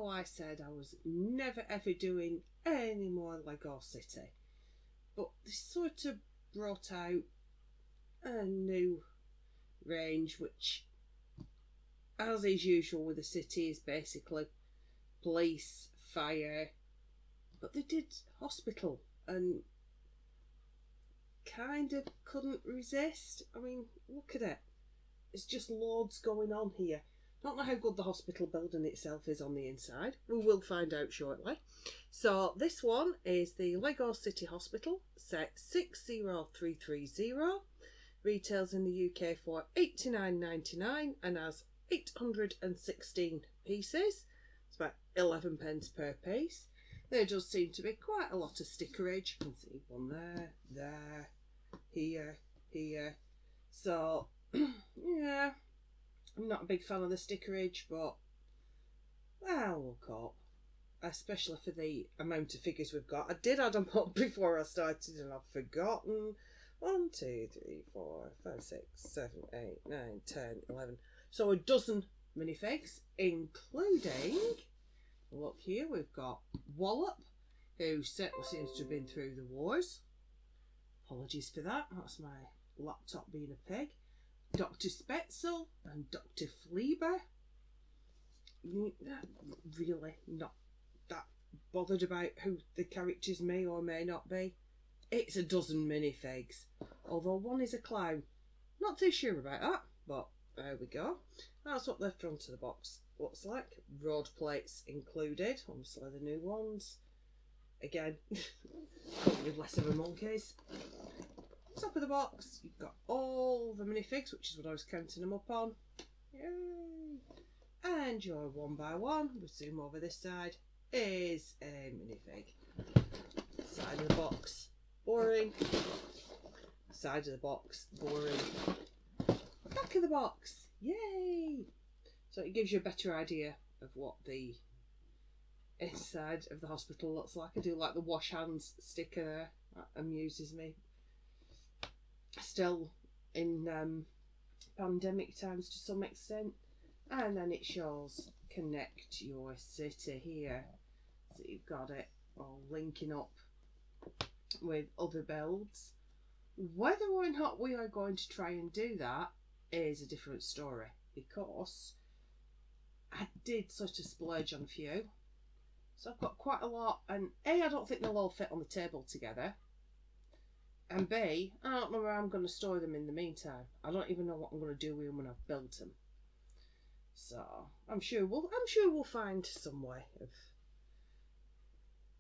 know I said I was never ever doing any more Lego City, but they sort of brought out a new range, which, as is usual with the city, is basically police, fire, but they did hospital and kind of couldn't resist. I mean, look at it. It's just loads going on here. Don't know how good the hospital building itself is on the inside. We will find out shortly. So this one is the Lego City Hospital, set 60330. Retails in the UK for £89.99 and has 816 pieces. It's about 11 pence per piece. There does seem to be quite a lot of stickerage. You can see one there, here. So, yeah, I'm not a big fan of the stickerage, but we'll cope. Especially for the amount of figures we've got. I did add them up before I started and I've forgotten. 1, 2, 3, 4, 5, 6, 7, 8, 9, 10, 11. So a dozen minifigs, including, look here, we've got Wallop, who certainly seems to have been through the wars. Apologies for that. That's my laptop being a pig. Dr. Spetzel and Dr. Fleber. Really not that bothered about who the characters may or may not be. It's a dozen minifigs, although one is a clown. Not too sure about that, but there we go. That's what the front of the box looks like. Road plates included, obviously the new ones. Again, couldn't be less of a monkeys. Top of the box, you've got all the minifigs, which is what I was counting them up on. Yay! And your one by one, we'll zoom over this side, is a minifig. Side of the box, boring. Side of the box, boring. Back of the box, yay! So it gives you a better idea of what the inside of the hospital looks like. I do like the wash hands sticker there. That amuses me. Still in pandemic times to some extent. And then it shows connect your city here. So you've got it all linking up with other builds. Whether or not we are going to try and do that is a different story, because I did sort of splurge on a few. So I've got quite a lot, and A, I don't think they'll all fit on the table together. And B, I don't know where I'm going to store them in the meantime. I don't even know what I'm going to do with them when I've built them. So I'm sure we'll find some way of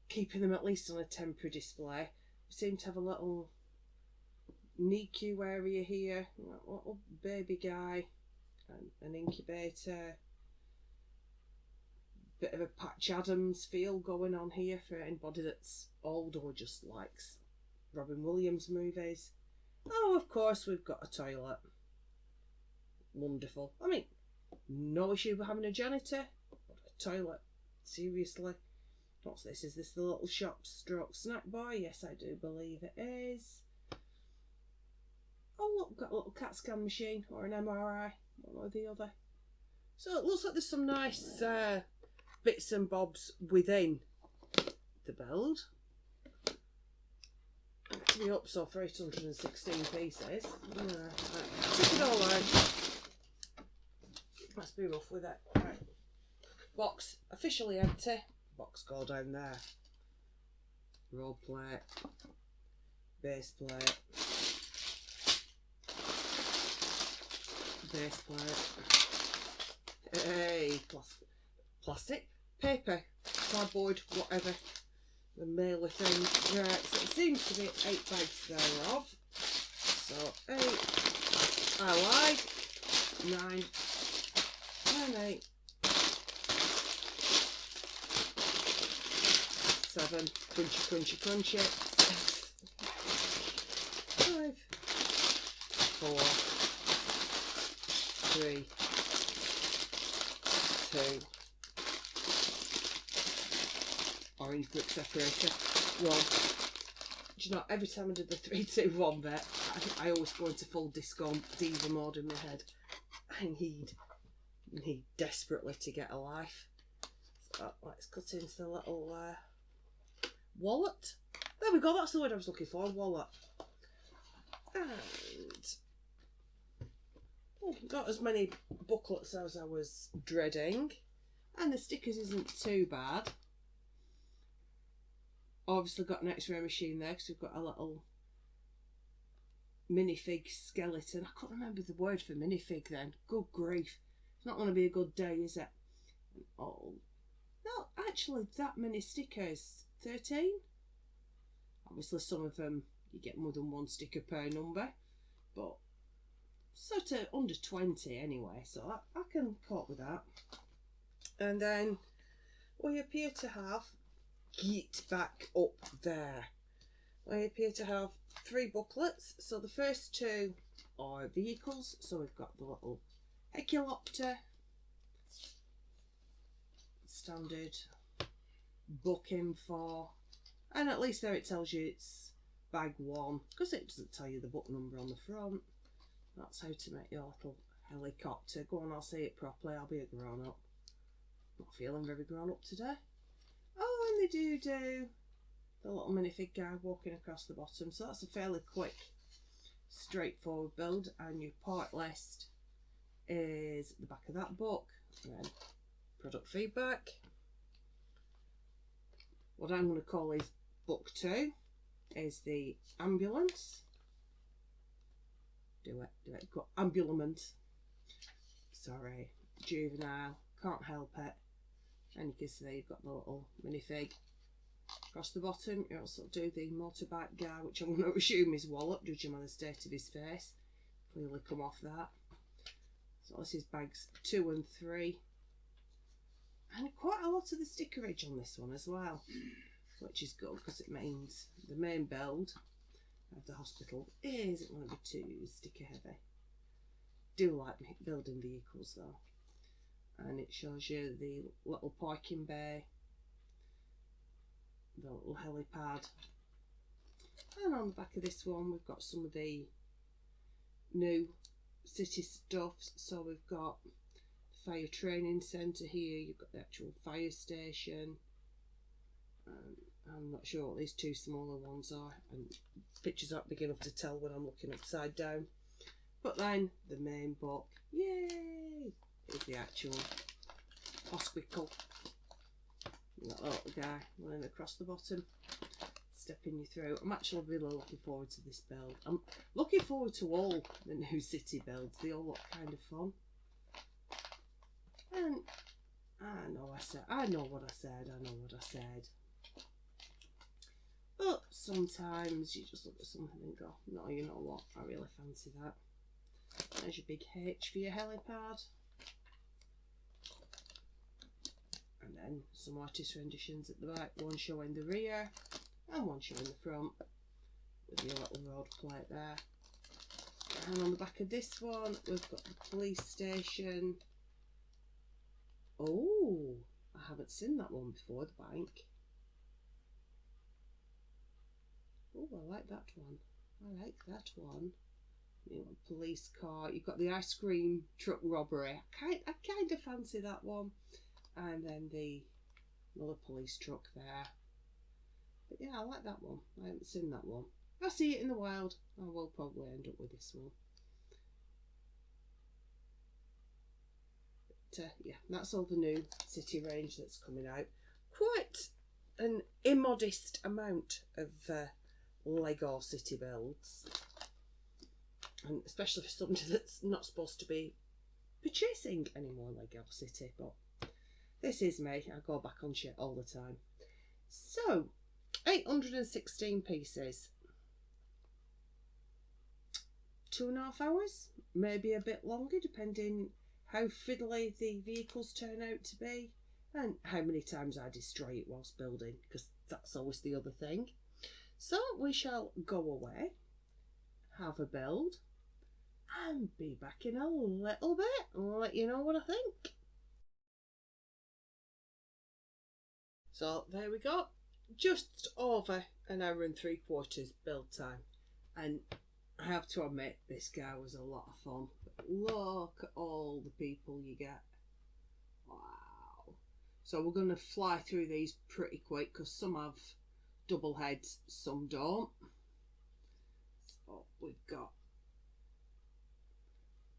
keeping them at least on a temporary display. We seem to have a little NICU area here, a little baby guy, and an incubator. Bit of a Patch Adams feel going on here for anybody that's old or just likes Robin Williams movies. Oh, of course, we've got a toilet. Wonderful. I mean, no issue with having a janitor, but a toilet. Seriously. What's this? Is this the little shop stroke snack bar? Yes, I do believe it is. Oh, look, got a little CAT scan machine or an MRI, one or the other. So it looks like there's some nice bits and bobs within the build. To be up so for 816 pieces. Check it all out. Let's be rough with it. Right. Box officially empty. Box go down there. Roll plate. Base plate. Base plate. Hey, plastic, paper, cardboard, whatever. The mailer thing. Right, so it seems to be 8 bags thereof. So 8. I lied. 9. 9, 8. 7. Crunchy. 5. 4. 3. 2. Orange brick separator. 1. Do you know, every time I did the 3, 2, 1 bit, I always go into full disco diva mode in my head. I need desperately to get a life. So let's cut into the little wallet. There we go, that's the word I was looking for, wallet. And not as many booklets as I was dreading. And the stickers isn't too bad. Obviously got an x-ray machine there because we've got a little minifig skeleton. I couldn't remember the word for minifig then. Good grief. It's not going to be a good day, is it? Oh, not actually that many stickers. 13? Obviously some of them you get more than one sticker per number. But sort of under 20 anyway. So I can cope with that. And then we appear to have, get back up there. We appear to have 3 booklets. So the first 2 are vehicles. So we've got the little helicopter, standard book info, and at least there it tells you it's bag 1 because it doesn't tell you the book number on the front. That's how to make your little helicopter. Go on, I'll say it properly. I'll be a grown up. Not feeling very grown up today. Oh, and they do the little minifig guy walking across the bottom. So that's a fairly quick, straightforward build. And your part list is the back of that book. And then product feedback. What I'm going to call is book 2 is the ambulance. Do it. Got ambulement. Sorry, juvenile. Can't help it. And you can see you've got the little minifig across the bottom. You also do the motorbike guy, which I'm going to assume is Wallop, judging by the state of his face. Clearly come off that. So this is bags 2 and 3. And quite a lot of the stickerage on this one as well, which is good because it means the main build of the hospital isn't going to be too sticker heavy. Do like building vehicles though. And it shows you the little parking bay, the little helipad, and on the back of this one we've got some of the new city stuff. So we've got the fire training centre here, you've got the actual fire station, I'm not sure what these 2 smaller ones are, and pictures aren't big enough to tell when I'm looking upside down. But then the main book, yay, is the actual hospital. You've got that little guy running across the bottom, stepping you through. I'm actually really looking forward to this build. I'm looking forward to all the new city builds. They all look kind of fun. And I know what I said. But sometimes you just look at something and go, no, you know what, I really fancy that. There's your big H for your helipad. And then some artist renditions at the back, one showing the rear and one showing the front with your little road plate there. And on the back of this one we've got the police station. Oh, I haven't seen that one before, the bank. Oh, I like that one. You know, police car. You've got the ice cream truck robbery. I kind of fancy that one. And then another police truck there. But yeah, I like that one. I haven't seen that one. I'll see it in the wild. I will probably end up with this one. But yeah, that's all the new city range that's coming out. Quite an immodest amount of Lego city builds. And especially for somebody that's not supposed to be purchasing any more Lego City, but this is me. I go back on shit all the time. So, 816 pieces. 2.5 hours, maybe a bit longer, depending how fiddly the vehicles turn out to be and how many times I destroy it whilst building, because that's always the other thing. So we shall go away, have a build, and be back in a little bit and let you know what I think. So there we go, just over an hour and 3/4 build time, and I have to admit this guy was a lot of fun. Look at all the people you get. Wow. So we're going to fly through these pretty quick because some have double heads, some don't. So we've got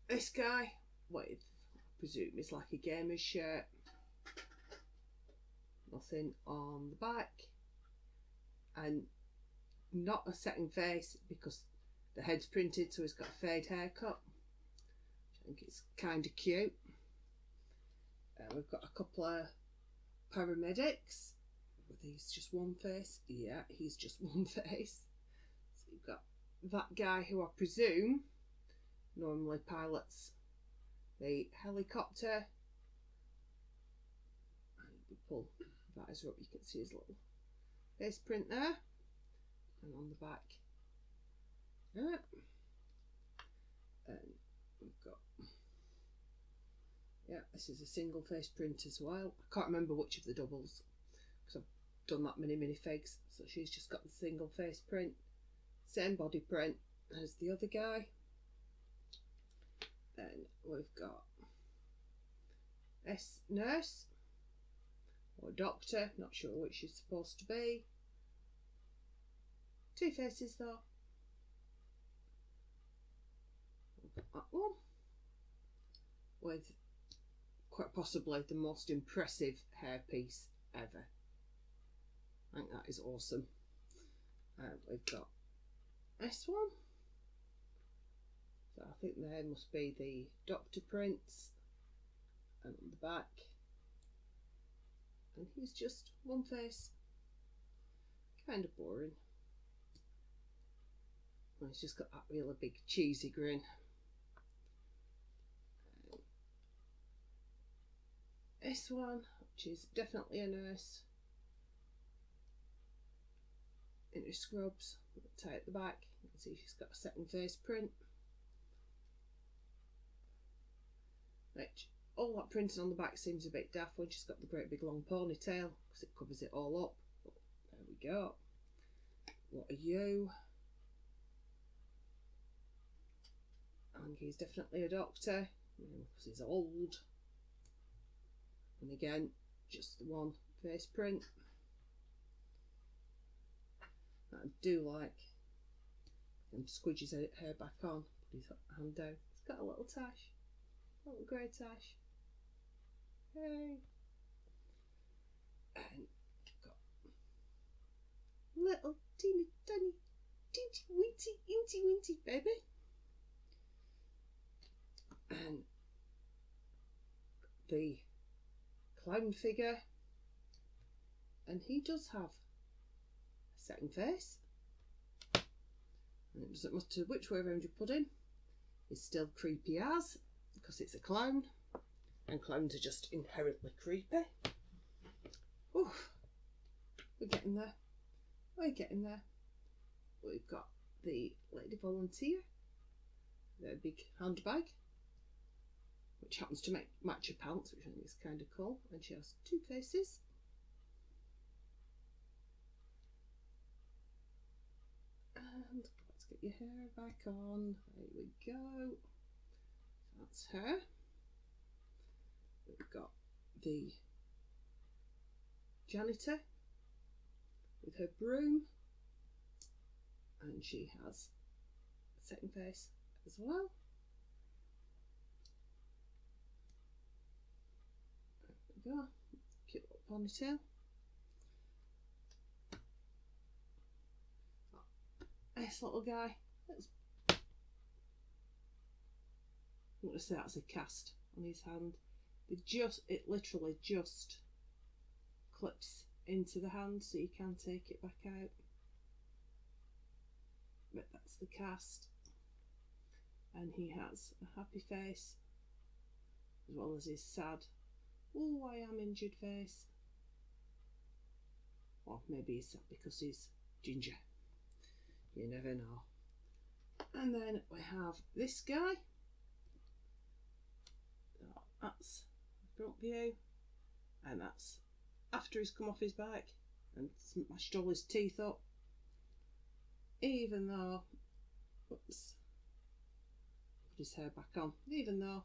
this guy with, I presume it's like a gamer's shirt. Nothing on the back. And not a second face because the head's printed, so he's got a fade haircut. I think it's kind of cute. We've got a couple of paramedics. He's just one face. Yeah, he's just one face. So you've got that guy who I presume normally pilots the helicopter. And we pull the visor up, you can see his little face print there. And on the back, yeah. And we've got, yeah, this is a single face print as well. I can't remember which of the doubles because I've done that many minifigs. So she's just got the single face print, same body print as the other guy. Then we've got nurse or doctor, not sure which she's supposed to be. Two faces though. We've got that one with quite possibly the most impressive hairpiece ever. I think that is awesome. We've got this one. So I think there must be the doctor prints, and on the back, and he's just one face, kind of boring. And he's just got that really big cheesy grin. This one, which is definitely a nurse, in her scrubs, tie at the back. You can see she's got a second face print. Which, all that printing on the back seems a bit daft when she's got the great big long ponytail because it covers it all up. But there we go. What are you? I think he's definitely a doctor because he's old. And again, just the one face print. I do like him squidge his hair back on, put his hand down. He's got a little tash, a little grey tash. Hey! And got little teeny tiny, teeny weeny, inty winty baby. And the clown figure, and he does have a second face, and it doesn't matter which way around you put him, he's still creepy as, because it's a clown, and clowns are just inherently creepy. Oh, we're getting there, we're getting there. We've got the lady volunteer, their big handbag, which happens to match her pants, which I think is kind of cool. And she has two faces. And let's get your hair back on. There we go. That's her. We've got the janitor with her broom. And she has a second face as well. Go. Cute little ponytail. This little guy. I'm going to say that's a cast on his hand. It literally just clips into the hand so you can take it back out. But that's the cast. And he has a happy face as well as his sad, oh, I am injured face. Or maybe he's sad because he's ginger. You never know. And then we have this guy. Oh, that's the front view. And that's after he's come off his bike and smashed all his teeth up. Even though, whoops, put his hair back on. Even though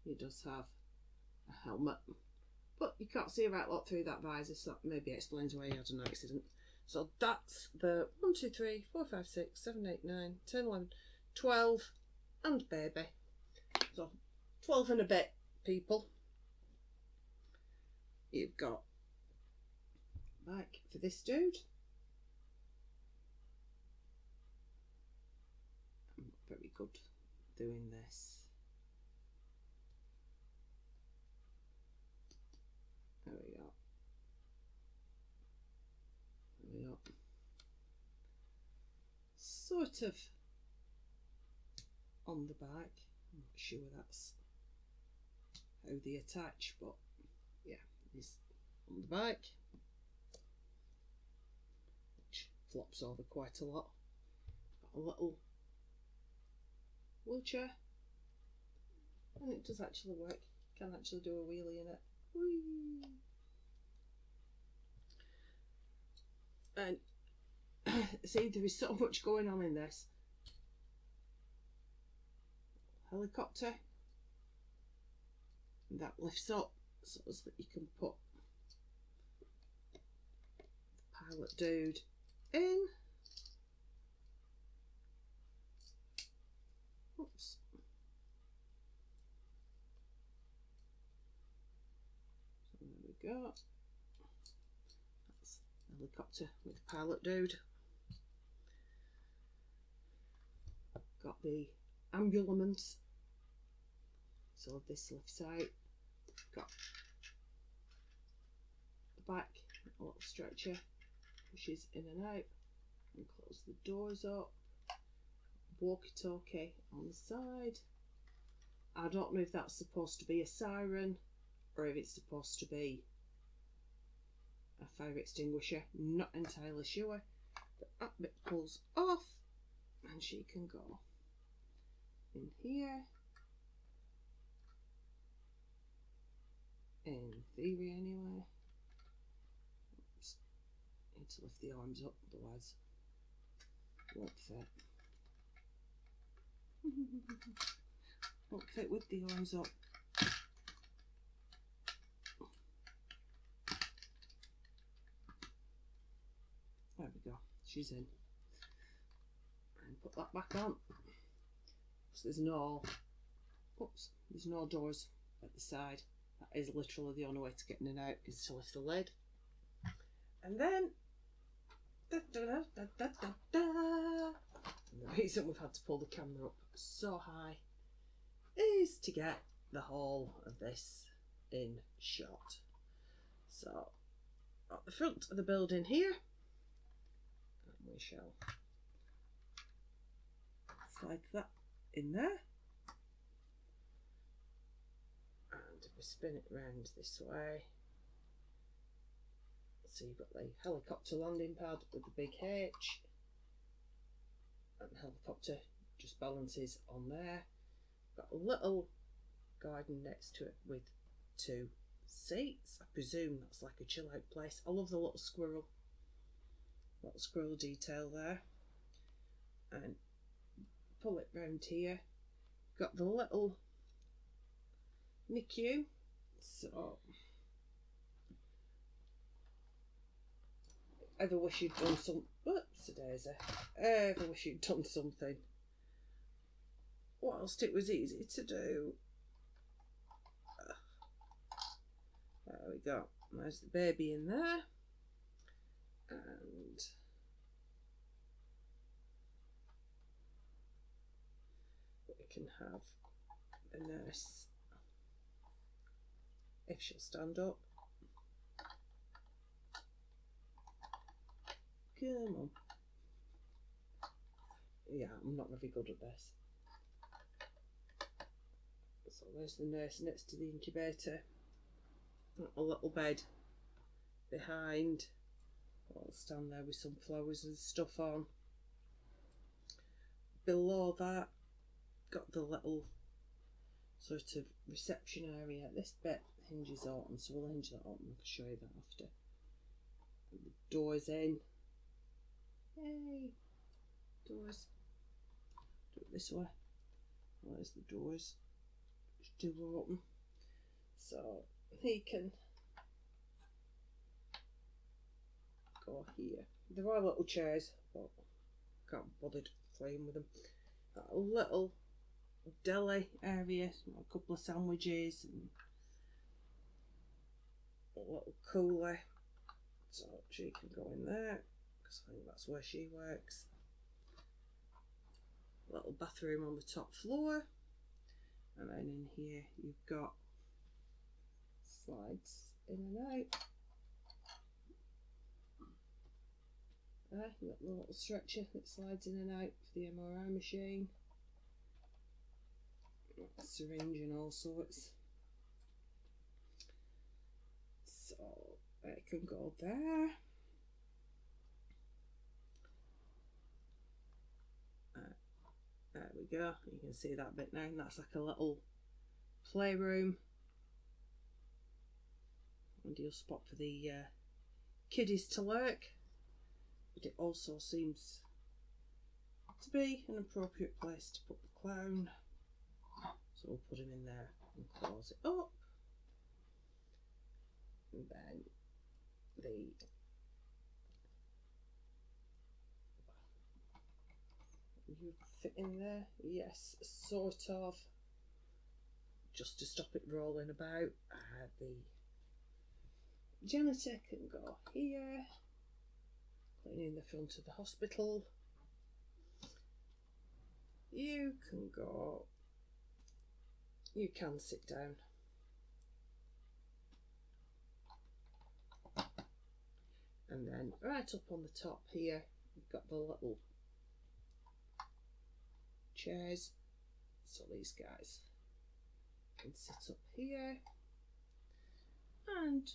he does have a helmet, but you can't can't see a right lot through that visor, so that maybe explains why he had an accident. So that's the 1, 2, 3, 4, 5, 6, 7, 8, 9, 10, 11, 12 and baby. So 12 and a bit people. You've got bike for this dude. I'm not very good doing this. There we go. There we go. Sort of on the bike. I'm not sure that's how they attach, but yeah, he's on the bike, which flops over quite a lot. Got a little wheelchair, and it does actually work. You can actually do a wheelie in it. Whee! And see, there is so much going on in this. Helicopter, and that lifts up so that you can put the pilot dude in. Oops. So there we go. That's the helicopter with the pilot dude. Got the ambulance. So this left side. Got the back, a little stretcher, pushes in and out, and close the doors up. Walkie-talkie on the side. I don't know if that's supposed to be a siren or if it's supposed to be a fire extinguisher. Not entirely sure, but that bit pulls off and she can go in here. In theory anyway. Oops. Need to lift the arms up, otherwise it won't fit. Won't fit with the arms up. There we go, she's in. And put that back on. So there's no doors at the side. That is literally the only way to get in and out, is to lift the lid. And then the reason we've had to pull the camera up so high is to get the whole of this in shot. So at the front of the building here, and we shall slide that in there. And if we spin it round this way, so you've got the helicopter landing pad with the big H, and the helicopter just balances on there. Got a little garden next to it with 2 seats. I presume that's like a chill out place. I love the little squirrel detail there. And pull it round here. Got the little NICU. So ever wish you'd done some whoops-a-daisy. Ever wish you'd done something whilst it was easy to do. There we go. There's the baby in there. And we can have the nurse, if she'll stand up. Come on. Yeah, I'm not very good at this. So there's the nurse next to the incubator. A little bed behind. I'll stand there with some flowers and stuff on. Below that, got the little sort of reception area. This bit hinges open, so we'll hinge that open. I'll show you that after. And the door's in. Yay! Doors. Do it this way. There's the doors. Which do open. So he can go here. There are little chairs, but can't be bothered playing with them. A little deli area, a couple of sandwiches and a little cooler, so she can go in there because I think that's where she works. Little bathroom on the top floor, and then in here you've got slides in and out. You've got the little stretcher that slides in and out for the MRI machine. A syringe and all sorts. So it can go there. There we go. You can see that bit now, and that's like a little playroom. Ideal spot for the kiddies to lurk. But it also seems to be an appropriate place to put the clown. So we'll put him in there and close it up. And then you fit in there, yes, sort of, just to stop it rolling about. The janitor can go here, cleaning the front of the hospital. You can sit down. And then right up on the top here, you've got the little chairs, so these guys can sit up here, and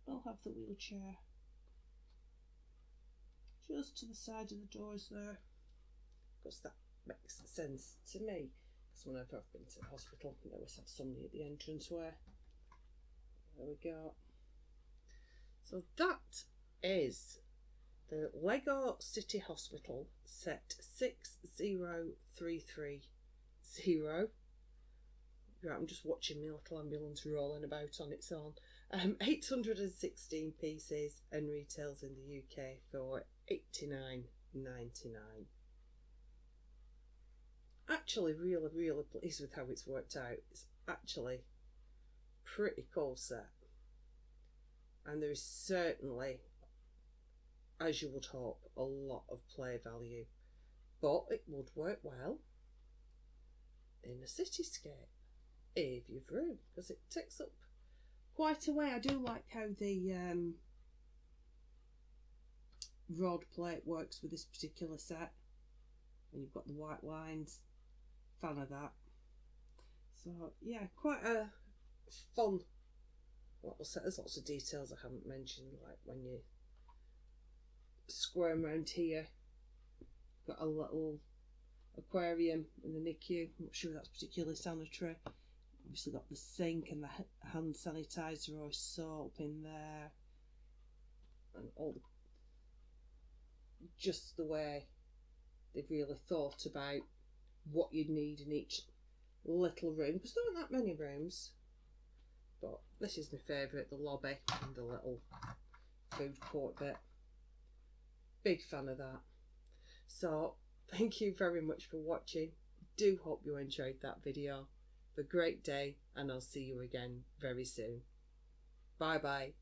I'll have the wheelchair just to the side of the doors there, because that makes sense to me, because whenever I've been to the hospital I always have somebody at the entranceway. There we go. So that is the Lego City Hospital set 60330. Right, I'm just watching my little ambulance rolling about on its own. 816 pieces and retails in the UK for £89.99. Actually, really pleased with how it's worked out. It's actually pretty cool set, and there is certainly, as you would hope, a lot of play value, but it would work well in a cityscape if you've room, because it takes up quite a way. I do like how the rod plate works with this particular set, and you've got the white lines. Fan of that. So yeah, quite a fun little set. There's lots of details I haven't mentioned, like when you squirm around here, got a little aquarium in the NICU. I'm not sure that's particularly sanitary. Obviously got the sink and the hand sanitizer or soap in there, and all just the way they've really thought about what you'd need in each little room, because there aren't that many rooms. But this is my favourite, the lobby and the little food court bit. Big fan of that. So thank you very much for watching. Do hope you enjoyed that video. Have a great day, and I'll see you again very soon. Bye bye.